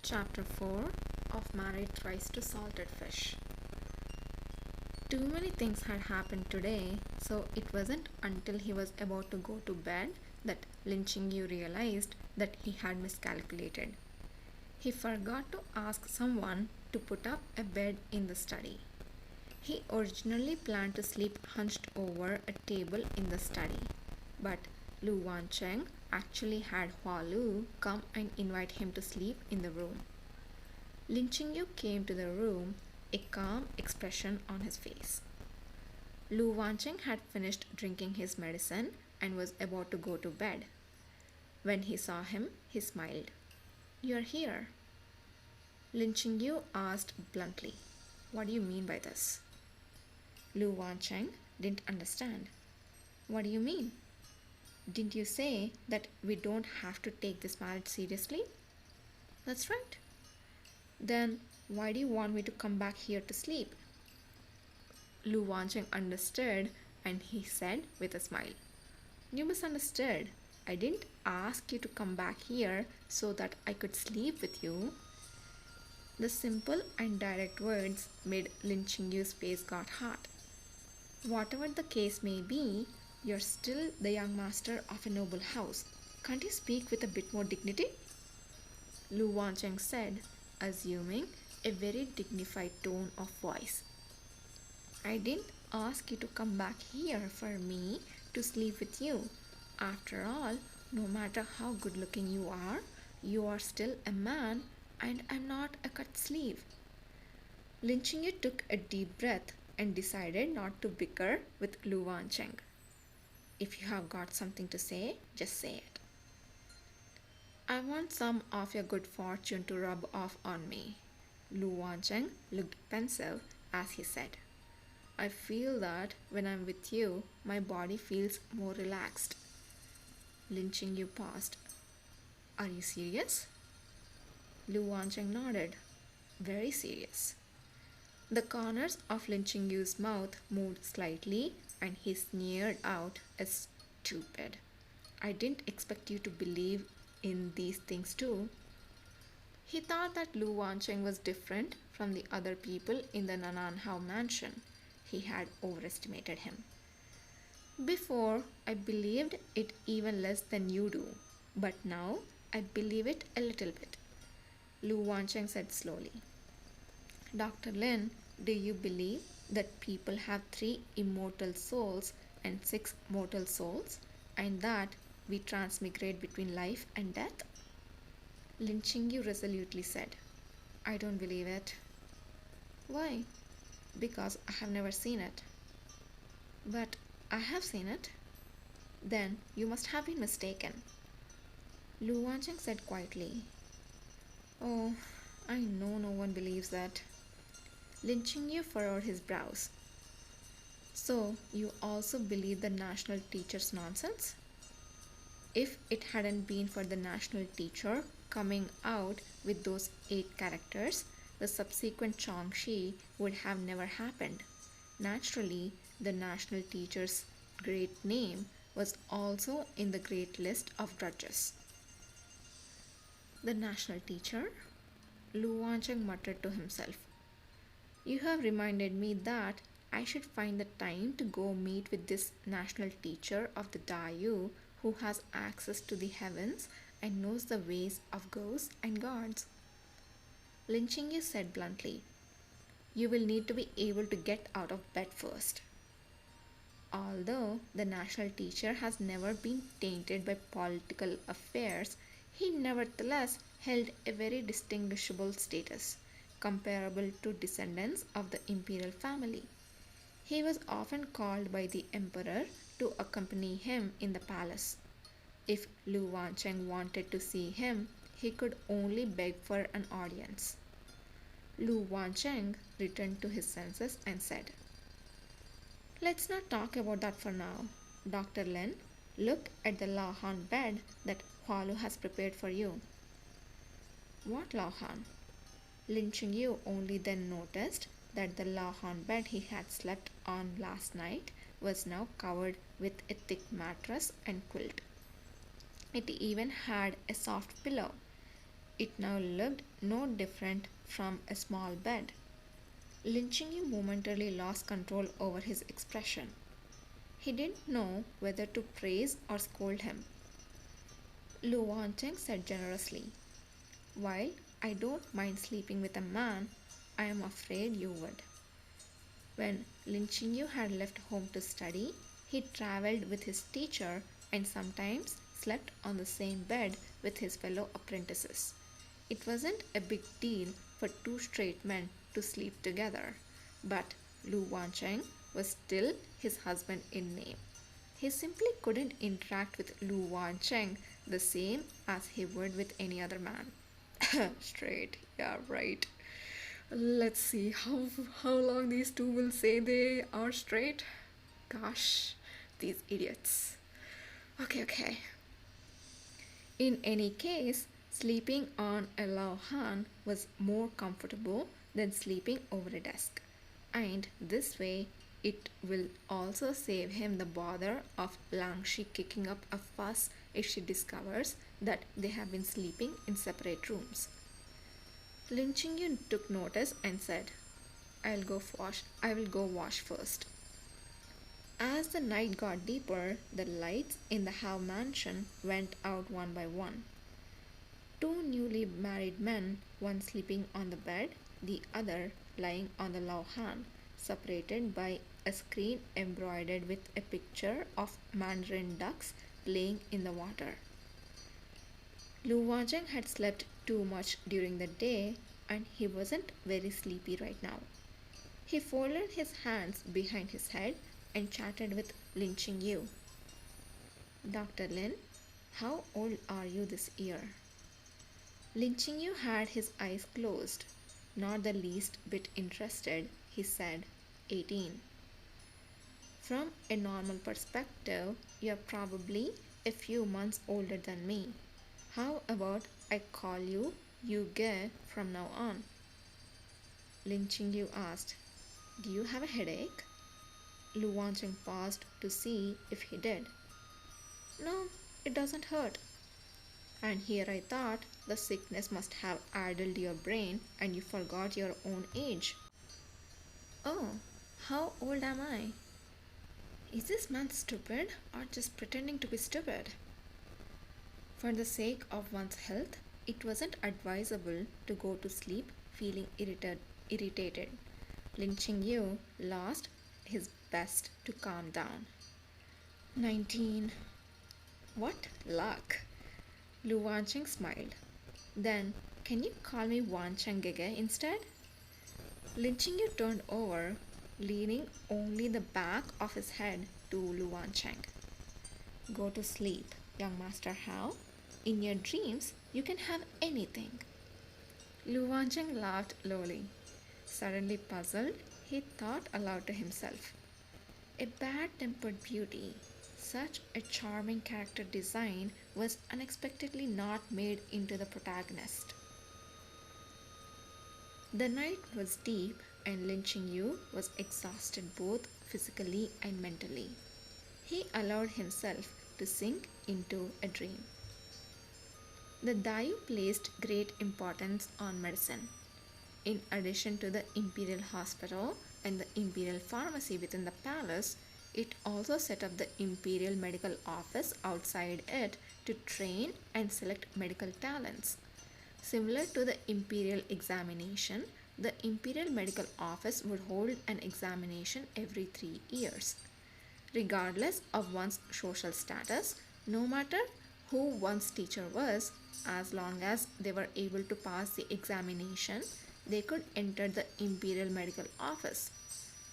Chapter 4 of Married Thrice to Salted Fish. Too many things had happened today, so it wasn't until he was about to go to bed that Lin Chingyu realized that he had miscalculated. He forgot to ask someone to put up a bed in the study. He originally planned to sleep hunched over a table in the study, but Lu Wancheng actually had Hua Lu come and invite him to sleep in the room. Lin Chingyu came to the room, a calm expression on his face. Lu Wancheng had finished drinking his medicine and was about to go to bed. When he saw him, he smiled. "You're here." Lin Chingyu asked bluntly, "What do you mean by this?" Lu Wancheng didn't understand. "What do you mean? Didn't you say that we don't have to take this marriage seriously?" "That's right." "Then why do you want me to come back here to sleep?" Lu Wancheng understood and he said with a smile, "You misunderstood. I didn't ask you to come back here so that I could sleep with you." The simple and direct words made Lin Chingyu's face got hot. "Whatever the case may be, you're still the young master of a noble house. Can't you speak with a bit more dignity?" Lu Wancheng said, assuming a very dignified tone of voice. "I didn't ask you to come back here for me to sleep with you. After all, no matter how good looking you are still a man and I'm not a cut sleeve." Lin Chingyu took a deep breath and decided not to bicker with Lu Wancheng. "If you have got something to say, just say it." "I want some of your good fortune to rub off on me." Lu Wancheng looked pensive as he said, "I feel that when I'm with you, my body feels more relaxed." Lin Chingyu paused. "Are you serious?" Lu Wancheng nodded. "Very serious." The corners of Lin Chingyu's mouth moved slightly and he sneered out as stupid. "I didn't expect you to believe in these things too." He thought that Lu Wancheng was different from the other people in the Nananhao mansion. He had overestimated him. "Before, I believed it even less than you do, but now I believe it a little bit," Lu Wancheng said slowly. "Dr. Lin, do you believe that people have 3 immortal souls and 6 mortal souls, and that we transmigrate between life and death?" Lin Chingyu resolutely said, "I don't believe it." "Why?" "Because I have never seen it." "But I have seen it." "Then you must have been mistaken," Lu Wancheng said quietly. "Oh, I know no one believes that." Lin Chingyu furrowed his brows. "So you also believe the national teacher's nonsense?" If it hadn't been for the national teacher coming out with those 8 characters, the subsequent Chongshi would have never happened. Naturally, the national teacher's great name was also in the great list of grudges. "The national teacher?" Lu Wancheng muttered to himself. "You have reminded me that I should find the time to go meet with this national teacher of the Dayu who has access to the heavens and knows the ways of ghosts and gods." Lin Chingyu said bluntly, "You will need to be able to get out of bed first." Although the national teacher has never been tainted by political affairs, he nevertheless held a very distinguishable status, comparable to descendants of the imperial family. He was often called by the emperor to accompany him in the palace. If Lu Wancheng wanted to see him, he could only beg for an audience. Lu Wancheng returned to his senses and said, "Let's not talk about that for now. Dr. Lin, look at the Laohan bed that Hua Lu has prepared for you." "What Laohan?" Lin Chingyu only then noticed that the Laohan bed he had slept on last night was now covered with a thick mattress and quilt. It even had a soft pillow. It now looked no different from a small bed. Lin Qingyu momentarily lost control over his expression. He didn't know whether to praise or scold him. Lu Wancheng said generously, "While I don't mind sleeping with a man, I am afraid you would." When Lin Qingyu had left home to study, he traveled with his teacher and sometimes slept on the same bed with his fellow apprentices. It wasn't a big deal for two straight men to sleep together, but Lu Wancheng was still his husband in name. He simply couldn't interact with Lu Wancheng the same as he would with any other man. Straight, yeah, right. Let's see how long these two will say they are straight. Gosh, these idiots. Okay. In any case, sleeping on a Lao Han was more comfortable than sleeping over a desk. And this way, it will also save him the bother of Langshi kicking up a fuss if she discovers that they have been sleeping in separate rooms. Lin Qingyun took notice and said, I will go wash first." As the night got deeper, the lights in the Howe mansion went out one by one. Two newly married men, one sleeping on the bed, the other lying on the Lao Han, separated by a screen embroidered with a picture of mandarin ducks playing in the water. Lu Wanzheng had slept too much during the day and he wasn't very sleepy right now. He folded his hands behind his head and chatted with Lin Qingyu. "Dr. Lin, how old are you this year?" Lin Qingyu had his eyes closed. Not the least bit interested, he said, 18. "From a normal perspective, you're probably a few months older than me. How about I call you Yu Ge from now on?" Lin Qingyu asked, "Do you have a headache?" Lu Wancheng paused to see if he did. "No, it doesn't hurt." "And here I thought the sickness must have addled your brain and you forgot your own age." "Oh, how old am I?" Is this man stupid or just pretending to be stupid? For the sake of one's health, it wasn't advisable to go to sleep feeling irritated. Lin Qingyu lost his best to calm down. 19. What luck! Lu Wancheng smiled. "Then, can you call me Wancheng Gege instead?" Lin Qingyu turned over, leaning only the back of his head to Lu Wancheng. "Go to sleep, young Master Hao. In your dreams, you can have anything." Lu Wancheng laughed lowly. Suddenly puzzled, he thought aloud to himself. A bad-tempered beauty. Such a charming character design was unexpectedly not made into the protagonist. The night was deep and Lin Qingyu was exhausted both physically and mentally. He allowed himself to sink into a dream. The Dayu placed great importance on medicine. In addition to the Imperial Hospital and the Imperial Pharmacy within the palace, it also set up the Imperial Medical Office outside it to train and select medical talents. Similar to the Imperial Examination, the Imperial Medical Office would hold an examination every 3 years. Regardless of one's social status, no matter who one's teacher was, as long as they were able to pass the examination, they could enter the Imperial Medical Office.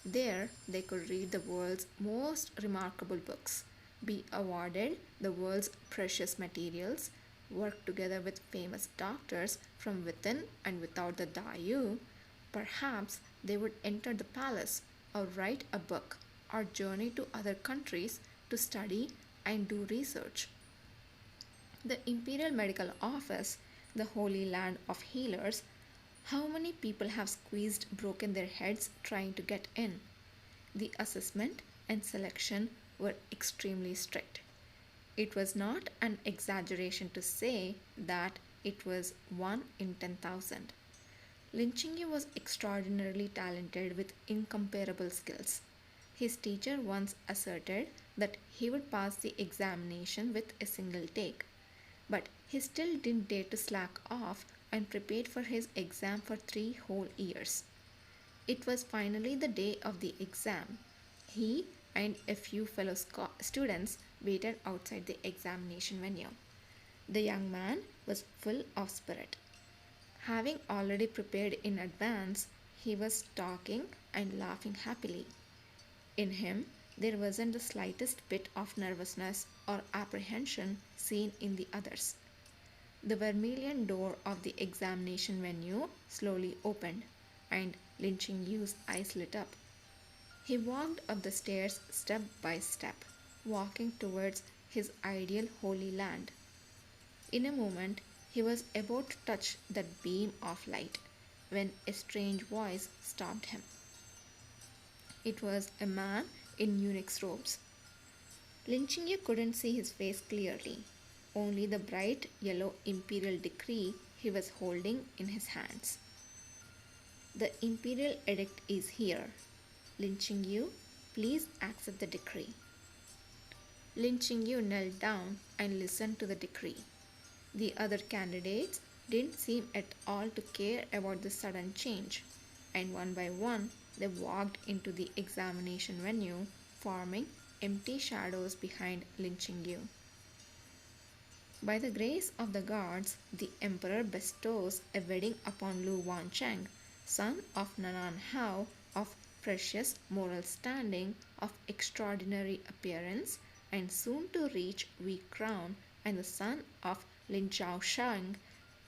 There, they could read the world's most remarkable books, be awarded the world's precious materials, work together with famous doctors from within and without the Dayu. Perhaps they would enter the palace or write a book or journey to other countries to study and do research. The Imperial Medical Office, the holy land of healers, how many people have broken their heads trying to get in? The assessment and selection were extremely strict. It was not an exaggeration to say that It was 1 in 10,000. Lin Chingyu was extraordinarily talented with incomparable skills. His teacher once asserted that he would pass the examination with a single take, but he still didn't dare to slack off and prepared for his exam for 3 whole years. It was finally the day of the exam. He and a few fellow students waited outside the examination venue. The young man was full of spirit. Having already prepared in advance, he was talking and laughing happily. In him, there wasn't the slightest bit of nervousness or apprehension seen in the others. The vermilion door of the examination venue slowly opened, and Lin Chingyu's eyes lit up. He walked up the stairs step by step, walking towards his ideal holy land. In a moment, he was about to touch that beam of light when a strange voice stopped him. It was a man in eunuch's robes. Lin Chingyu couldn't see his face clearly, only the bright yellow imperial decree he was holding in his hands. The imperial edict is here. Lin Chingyu, please accept the decree. Lin Chingyu knelt down and listened to the decree. The other candidates didn't seem at all to care about this sudden change, and one by one they walked into the examination venue, forming empty shadows behind Lin Chingyu. By the grace of the gods, the emperor bestows a wedding upon Lu Wancheng, son of Nanan Hao, of precious moral standing, of extraordinary appearance, and soon to reach weak crown, and the son of Lin Chaoshang,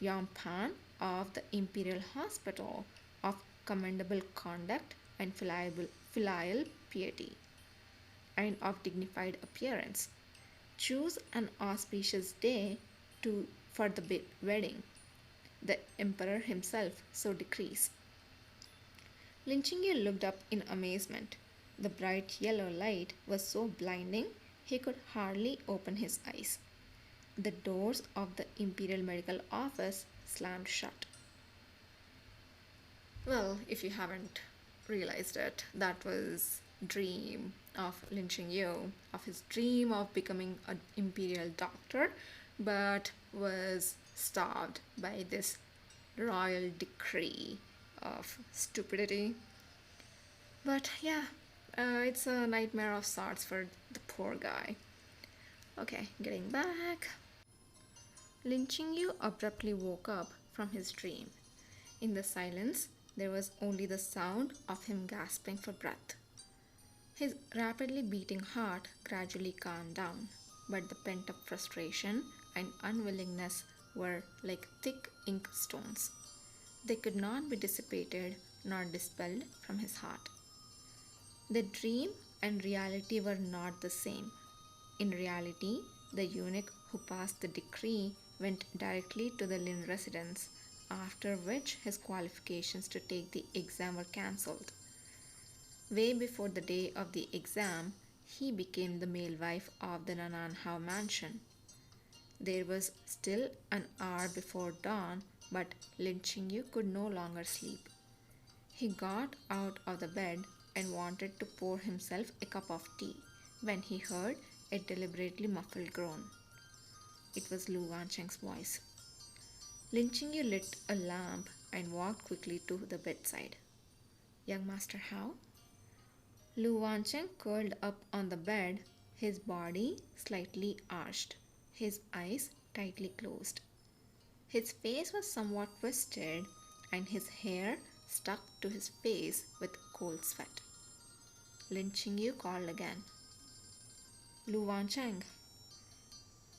Yampan of the Imperial Hospital, of commendable conduct and filial piety, and of dignified appearance. Choose an auspicious day for the wedding. The emperor himself so decrees. Lin Chingyu looked up in amazement. The bright yellow light was so blinding he could hardly open his eyes. The doors of the Imperial Medical Office slammed shut. Well, if you haven't realized it, that was dream of Lin Chingyu, of his dream of becoming an imperial doctor, but was stopped by this royal decree of stupidity. But yeah, it's a nightmare of sorts for the poor guy. Okay, getting back. Lin Chingyu abruptly woke up from his dream. In the silence, there was only the sound of him gasping for breath. His rapidly beating heart gradually calmed down, but the pent up frustration and unwillingness were like thick ink stones. They could not be dissipated nor dispelled from his heart. The dream and reality were not the same. In reality, the eunuch who passed the decree went directly to the Lin residence, after which his qualifications to take the exam were cancelled. Way before the day of the exam, he became the male wife of the Nanan Hao mansion. There was still an hour before dawn, but Lin Chingyu could no longer sleep. He got out of the bed and wanted to pour himself a cup of tea when he heard a deliberately muffled groan. It was Lu Wancheng's voice. Lin Chingyu lit a lamp and walked quickly to the bedside. Young Master Hao? Lu Wancheng curled up on the bed, his body slightly arched, his eyes tightly closed. His face was somewhat twisted, and his hair stuck to his face with cold sweat. Lin Chingyu called again. Lu Wancheng.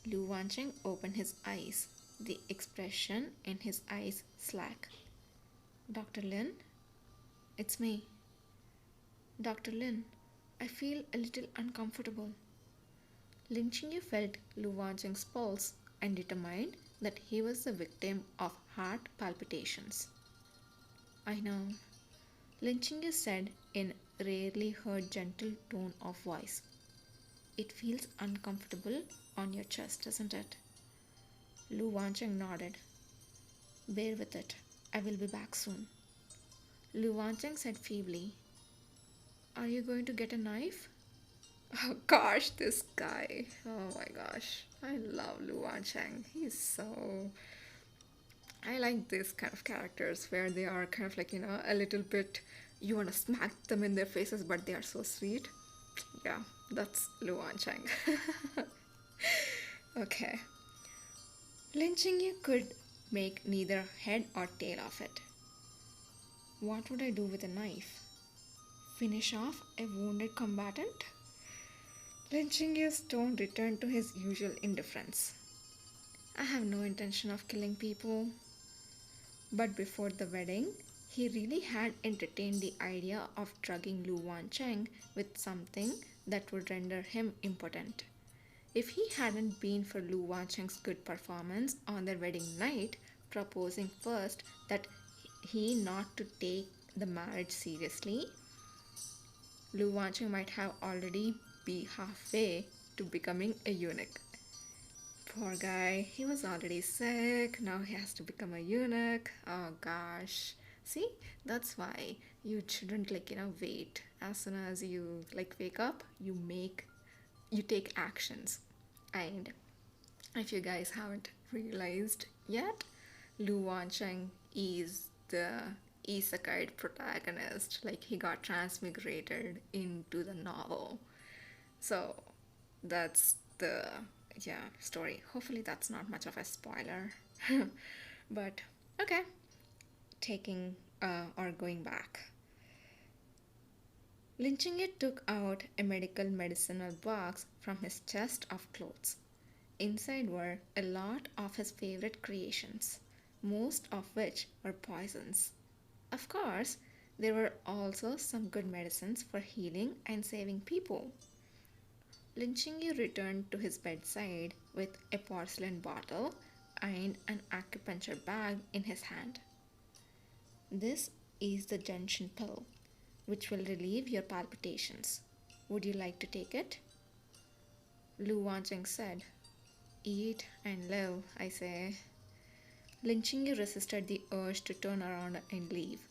Lu Wancheng opened his eyes, the expression in his eyes slack. Dr. Lin? It's me. Dr. Lin, I feel a little uncomfortable. Lin Chingyu felt Lu Wancheng's pulse and determined that he was the victim of heart palpitations. I know, Lin Chingyu said in rarely heard gentle tone of voice. It feels uncomfortable on your chest, doesn't it? Lu Wancheng nodded. Bear with it. I will be back soon. Lu Wancheng said feebly, are you going to get a knife? Oh gosh, this guy. Oh my gosh. I love Lu Wancheng. He's so. I like these kind of characters where they are kind of like, a little bit. You want to smack them in their faces, but they are so sweet. Yeah, that's Lu Wancheng. Okay. Lynching you could make neither head or tail of it. What would I do with a knife? Finish off a wounded combatant? Lynching Yu's tone returned to his usual indifference. I have no intention of killing people. But before the wedding, he really had entertained the idea of drugging Lu Wancheng with something that would render him impotent. If he hadn't been for Lu Wancheng's good performance on their wedding night, proposing first that he not to take the marriage seriously, Lu Wancheng might have already be halfway to becoming a eunuch. Poor guy, he was already sick, now he has to become a eunuch. Oh gosh. See, that's why you shouldn't wait. As soon as you wake up, you take actions. And if you guys haven't realized yet, Lu Wancheng is the isekai protagonist. Like he got transmigrated into the novel. So that's the story. Hopefully that's not much of a spoiler. But okay, taking or going back. Lin Chingye took out a medical medicinal box from his chest of clothes. Inside were a lot of his favorite creations, most of which were poisons. Of course, there were also some good medicines for healing and saving people. Lin Chingyu returned to his bedside with a porcelain bottle and an acupuncture bag in his hand. This is the gentian pill, which will relieve your palpitations. Would you like to take it? Lu Wancheng said, eat and live, I say. Lin Chingyu resisted the urge to turn around and leave.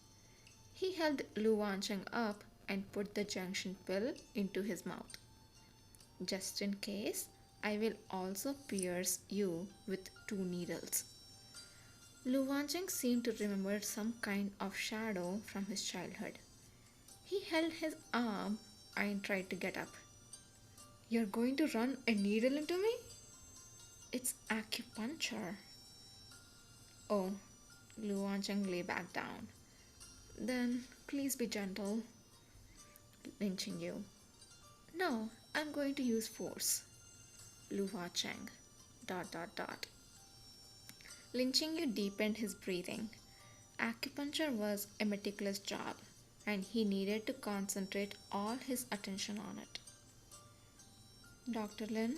He held Lu Wancheng up and put the gentian pill into his mouth. Just in case, I will also pierce you with 2 needles. Lu Wancheng seemed to remember some kind of shadow from his childhood. He held his arm and tried to get up. You're going to run a needle into me? It's acupuncture. Oh, Lu Wancheng lay back down. Then please be gentle. Lynching you. No, I'm going to use force. Lu Wancheng. ... Lynching you deepened his breathing. Acupuncture was a meticulous job, and he needed to concentrate all his attention on it. Dr. Lin,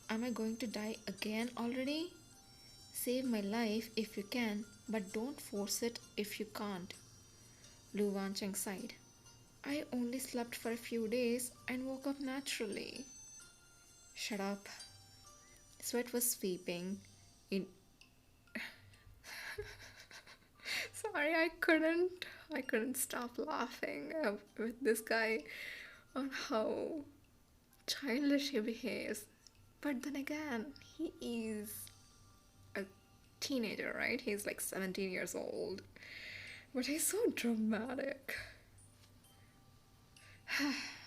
am I going to die again already? Save my life if you can, but don't force it if you can't. Lu Wancheng sighed. I only slept for a few days and woke up naturally. Shut up. Sweat was sweeping in. Sorry, I couldn't stop laughing with this guy on how childish he behaves. But then again, he is a teenager, right? He's like 17 years old. But he's so dramatic.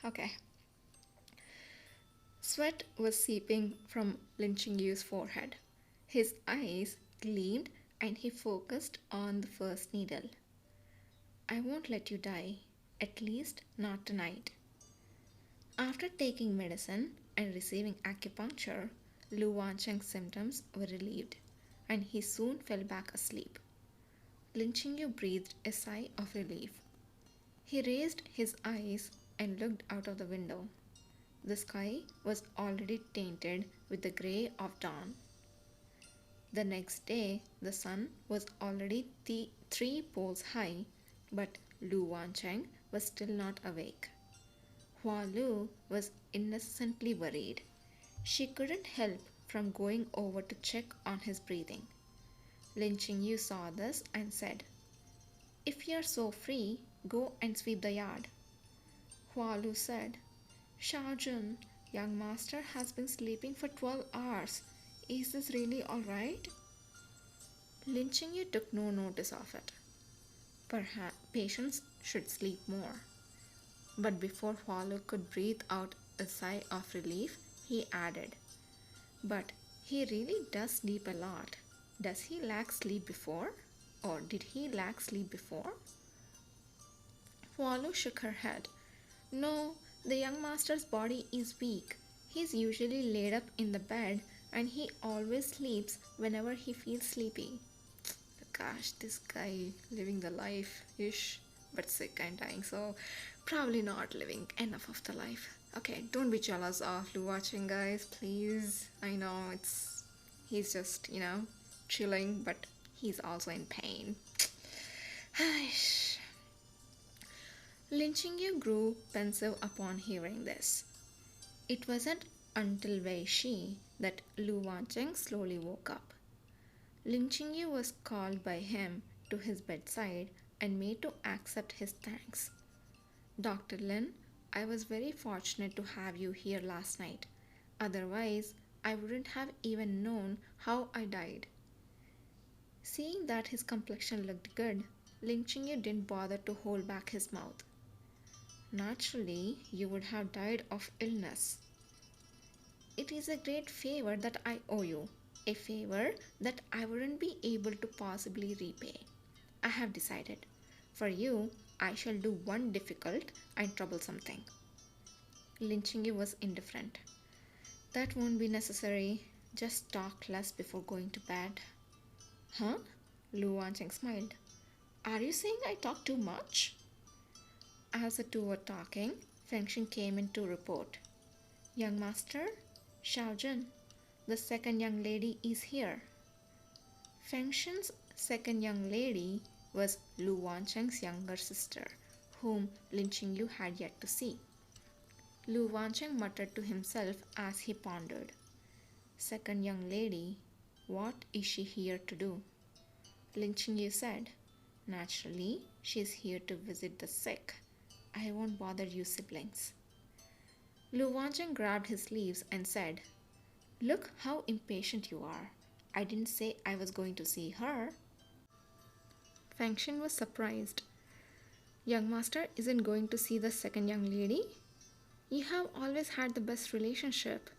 Okay. Sweat was seeping from Lin Chingyu's forehead. His eyes gleamed and he focused on the first needle. I won't let you die, at least not tonight. After taking medicine and receiving acupuncture, Lu Wancheng's symptoms were relieved and he soon fell back asleep. Lin Chingyu breathed a sigh of relief. He raised his eyes and looked out of the window. The sky was already tainted with the grey of dawn. The next day, the sun was already 3 poles high, but Lu Wancheng was still not awake. Hua Lu was innocently worried. She couldn't help from going over to check on his breathing. Lin Qingyu saw this and said, "If you're so free, go and sweep the yard." Hua Lu said, "Shaojun, young master has been sleeping for 12 hours. Is this really alright?" Lin Qingyu took no notice of it. Perhaps patients should sleep more. But before Hua Lu could breathe out a sigh of relief, he added, "But he really does sleep a lot. Does he lack sleep before? Or did he lack sleep before?" Hua Lu shook her head. "No, the young master's body is weak. He's usually laid up in the bed and he always sleeps whenever he feels sleepy." Gosh, this guy living the life ish, but sick and dying, so probably not living enough of the life. Okay, don't be jealous of Lu watching, guys, please. I know he's just, chilling, but he's also in pain. Lin Qingyu grew pensive upon hearing this. It wasn't until Wei Shi that Lu Wancheng slowly woke up. Lin Qingyu was called by him to his bedside and made to accept his thanks. "Dr. Lin, I was very fortunate to have you here last night. Otherwise, I wouldn't have even known how I died." Seeing that his complexion looked good, Lin Qingyu didn't bother to hold back his mouth. "Naturally, you would have died of illness. It is a great favor that I owe you, a favor that I wouldn't be able to possibly repay. I have decided. For you, I shall do one difficult and troublesome thing." Lin Qingyu was indifferent. "That won't be necessary. Just talk less before going to bed." "Huh?" Lu Wancheng smiled. "Are you saying I talk too much?" As the two were talking, Fengxian came in to report. "Young master, Shaojun, the second young lady is here." Fengxian's second young lady was Lu Wancheng's younger sister, whom Lin Qingyu had yet to see. Lu Wancheng muttered to himself as he pondered. "Second young lady, what is she here to do?" Lin Qingyu said, "Naturally, she is here to visit the sick. I won't bother you siblings." Lu Wancheng grabbed his sleeves and said, "Look how impatient you are. I didn't say I was going to see her." Fengxian was surprised. "Young master isn't going to see the second young lady? You have always had the best relationship.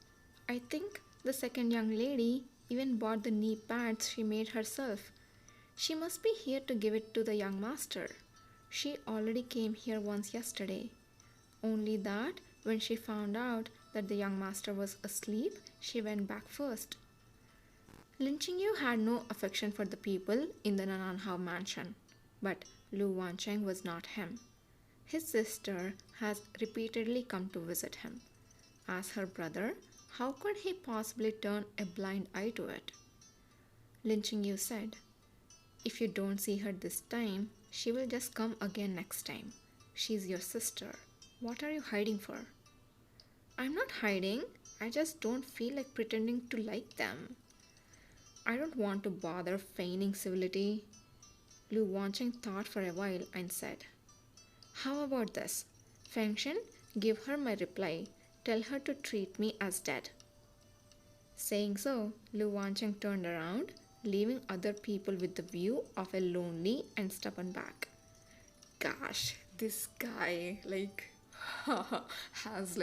I think the second young lady even bought the knee pads she made herself. She must be here to give it to the young master. She already came here once yesterday. Only that when she found out that the young master was asleep, she went back first." Lin Qingyu had no affection for the people in the Nananhao mansion, but Lu Wancheng was not him. His sister has repeatedly come to visit him. As her brother, how could he possibly turn a blind eye to it? Lin Qingyu said, "If you don't see her this time, she will just come again next time. She's your sister. What are you hiding for?" "I'm not hiding. I just don't feel like pretending to like them. I don't want to bother feigning civility." Lu Wancheng thought for a while and said, "How about this? Fengxian, give her my reply. Tell her to treat me as dead." Saying so, Lu Wancheng turned around, leaving other people with the view of a lonely and stubborn back. Gosh, this guy has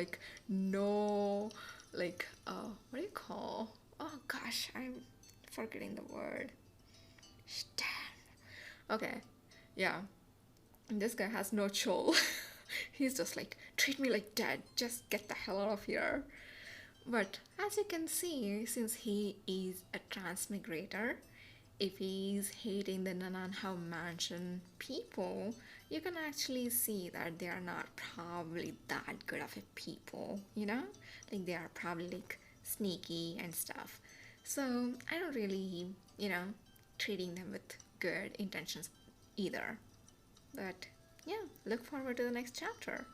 no what do you call? Oh gosh, I'm forgetting the word. Damn. Okay, yeah. This guy has no chill. He's just like, treat me like dead. Just get the hell out of here. But as you can see, since he is a transmigrator, if he's hating the Nananhao mansion people, you can actually see that they are not probably that good of a people, Like they are probably sneaky and stuff. So I don't really, treating them with good intentions either. But yeah, look forward to the next chapter.